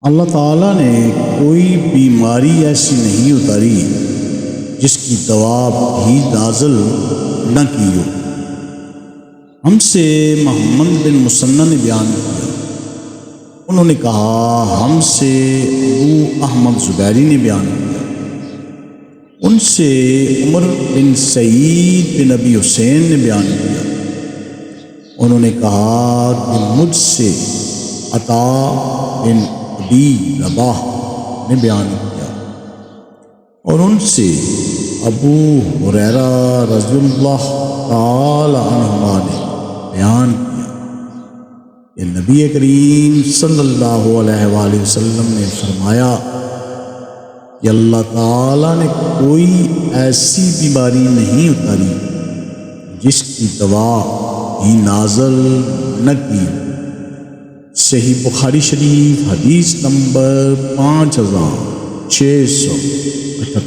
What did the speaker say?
اللہ تعالیٰ نے کوئی بیماری ایسی نہیں اتاری جس کی دوا بھی نازل نہ کی ہو۔ ہم سے محمد بن مسنہ نے بیان کیا، انہوں نے کہا ہم سے ابو احمد زبیری نے بیان کیا، ان سے عمر بن سعید بن ابی حسین نے بیان کیا، انہوں نے کہا کہ مجھ سے عطا بن ابی رباح نے بیان کیا، اور ان سے ابو ہریرہ رضی اللہ تعالی عنہما نے بیان کیا کہ نبی کریم صلی اللہ علیہ وآلہ وسلم نے فرمایا کہ اللہ تعالیٰ نے کوئی ایسی بیماری نہیں اتاری جس کی دوا ہی نازل نہ کی۔ صحیح بخاری شریف حدیث نمبر 5678۔